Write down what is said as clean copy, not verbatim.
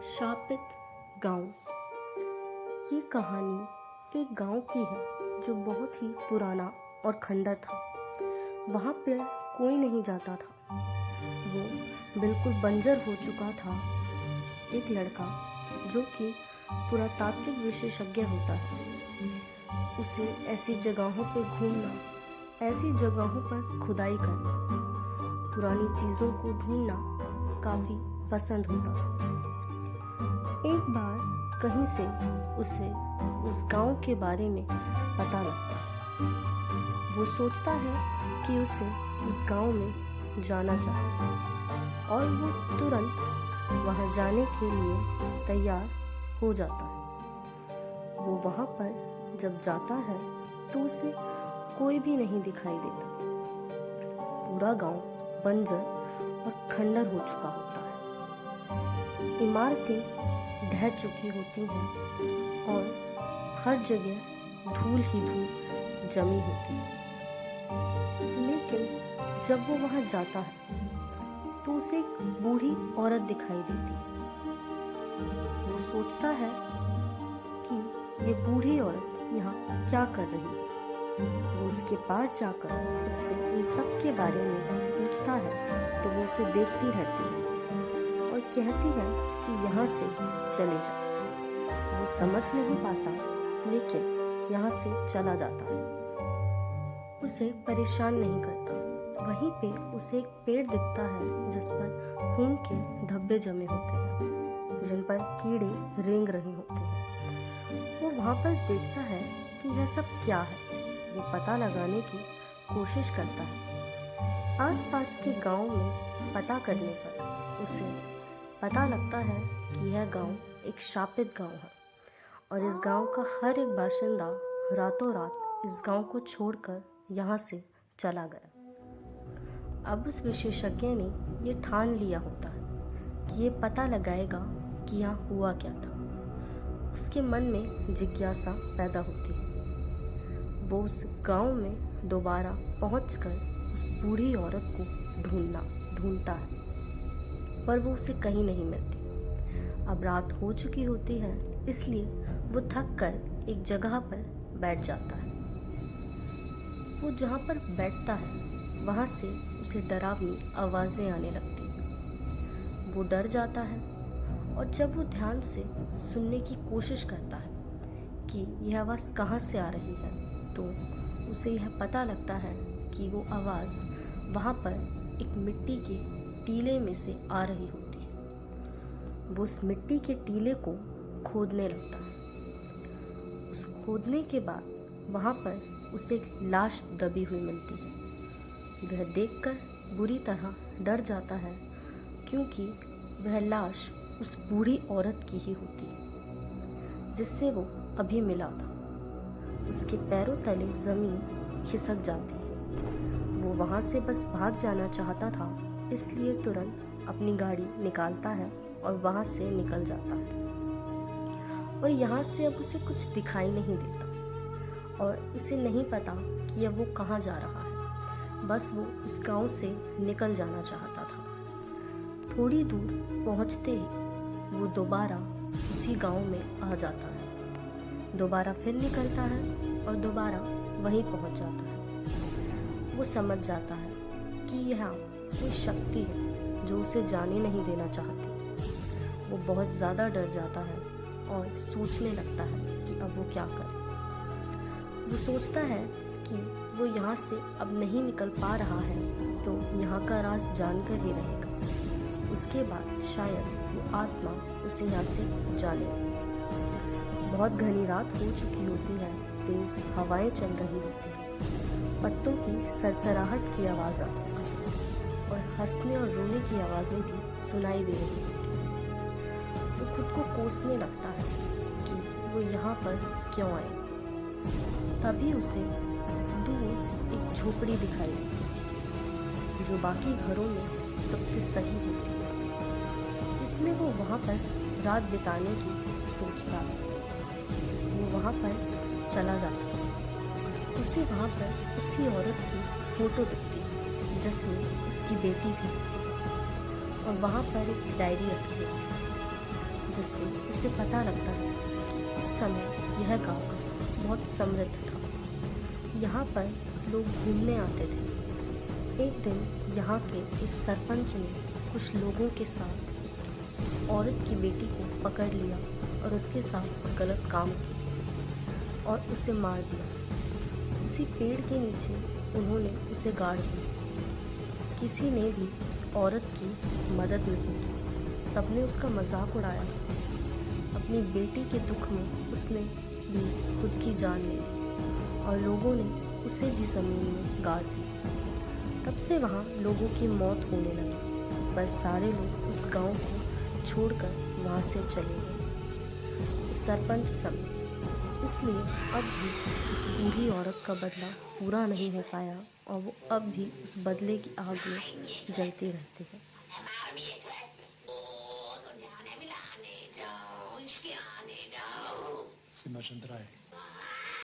शापित गांव। ये कहानी एक गांव की है जो बहुत ही पुराना और खंडर था। वहाँ पे कोई नहीं जाता था। वो बिल्कुल बंजर हो चुका था। एक लड़का जो कि पुरातात्विक विशेषज्ञ होता है, उसे ऐसी जगहों पे घूमना, ऐसी जगहों पर खुदाई करना, पुरानी चीज़ों को ढूंढना काफ़ी पसंद होता। एक बार कहीं से उसे उस गांव के बारे में पता लगता है। वो सोचता है कि उसे उस गांव में जाना चाहिए और वो तुरंत वहां जाने के लिए तैयार हो जाता है। वो वहां पर जब जाता है तो उसे कोई भी नहीं दिखाई देता। पूरा गांव बंजर और खंडर हो चुका होता है। इमारतें ढह चुकी होती हैं और हर जगह धूल ही धूल जमी होती है। लेकिन जब वो वहां जाता है तो उसे एक बूढ़ी औरत दिखाई देती है। वो सोचता है कि ये बूढ़ी औरत यहाँ क्या कर रही है। वो उसके पास जाकर उससे इन सब के बारे में पूछता है तो वो उसे देखती रहती है और कहती है कि यहाँ से चले जाओ। वो समझ नहीं पाता लेकिन यहाँ से चला जाता है। उसे परेशान नहीं करता। वहीं पे उसे एक पेड़ दिखता है जिस पर खून के धब्बे जमे होते हैं, जिन पर कीड़े रेंग रहे होते हैं। वो वहाँ पर देखता है कि यह सब क्या है। वो पता लगाने की कोशिश करता है। आसपास के गांव में पता करने पर उसे पता लगता है कि यह गांव एक शापित गांव है और इस गांव का हर एक बाशिंदा रातों रात इस गांव को छोड़कर यहाँ से चला गया। अब उस विशेषज्ञ ने ये ठान लिया होता है कि ये पता लगाएगा कि यहाँ हुआ क्या था। उसके मन में जिज्ञासा पैदा होती है। वो उस गांव में दोबारा पहुंचकर उस बूढ़ी औरत को ढूंढता है, पर वो उसे कहीं नहीं मिलती। अब रात हो चुकी होती है, इसलिए वो थक कर एक जगह पर बैठ जाता है। वो जहाँ पर बैठता है वहाँ से उसे डरावनी आवाज़ें आने लगती हैं। वो डर जाता है और जब वो ध्यान से सुनने की कोशिश करता है कि यह आवाज़ कहाँ से आ रही है तो उसे यह पता लगता है कि वो आवाज़ वहाँ पर एक मिट्टी के टीले में से आ रही होती है। वो उस मिट्टी के टीले को खोदने लगता है। उस खोदने के बाद वहाँ पर उसे एक लाश दबी हुई मिलती है। वह देखकर बुरी तरह डर जाता है क्योंकि वह लाश उस बूढ़ी औरत की ही होती है जिससे वो अभी मिला था। उसके पैरों तले ज़मीन खिसक जाती है। वो वहाँ से बस भाग जाना चाहता था, इसलिए तुरंत अपनी गाड़ी निकालता है और वहाँ से निकल जाता है। और यहाँ से अब उसे कुछ दिखाई नहीं देता और उसे नहीं पता कि अब वो कहाँ जा रहा है। बस वो उस गांव से निकल जाना चाहता था। थोड़ी दूर पहुँचते ही वो दोबारा उसी गांव में आ जाता है। दोबारा फिर निकलता है और दोबारा वहीं पहुँच जाता है। वो समझ जाता है कि यहाँ कोई शक्ति है जो उसे जाने नहीं देना चाहती। वो बहुत ज़्यादा डर जाता है और सोचने लगता है कि अब वो क्या करे। वो सोचता है कि वो यहाँ से अब नहीं निकल पा रहा है तो यहाँ का राज जानकर ही रहेगा। उसके बाद शायद वो आत्मा उसे यहाँ से जाने। बहुत घनी रात हो चुकी होती है। तेज हवाएं चल रही होती हैं। पत्तों की सरसराहट की आवाज़ आती है और हंसने और रोने की आवाज़ें भी सुनाई दे रही होती हैं। वो खुद को कोसने लगता है कि वो यहाँ पर क्यों आए। तभी उसे दूर एक झोपड़ी दिखाई देती है जो बाकी घरों में सबसे सही होती है। इसमें वो वहाँ पर रात बिताने की सोचता है। वो वहाँ पर चला जाता है। उसे वहाँ पर उसी औरत की फोटो दिखती है जिसमें उसकी बेटी भी और वहाँ पर एक डायरी रखी है। जिससे उसे पता लगता है कि उस समय यह गांव बहुत समृद्ध था। यहाँ पर लोग घूमने आते थे। एक दिन यहाँ के एक सरपंच ने कुछ लोगों के साथ उस औरत की बेटी को पकड़ लिया और उसके साथ गलत काम किया और उसे मार दिया। उसी पेड़ के नीचे उन्होंने उसे गाड़ दिया। किसी ने भी उस औरत की मदद नहीं की, सबने उसका मजाक उड़ाया। अपनी बेटी के दुख में उसने भी खुद की जान ले ली और लोगों ने उसे भी ज़मीन में गाड़ दिया। तब से वहाँ लोगों की मौत होने लगी, पर सारे लोग उस गांव को छोड़कर वहाँ से चले गए, उस सरपंच समेत। इसलिए अब भी उस बूढ़ी औरत का बदला पूरा नहीं हो पाया और वो अब भी उस बदले की आग में जलती रहती है। Sembra centrale.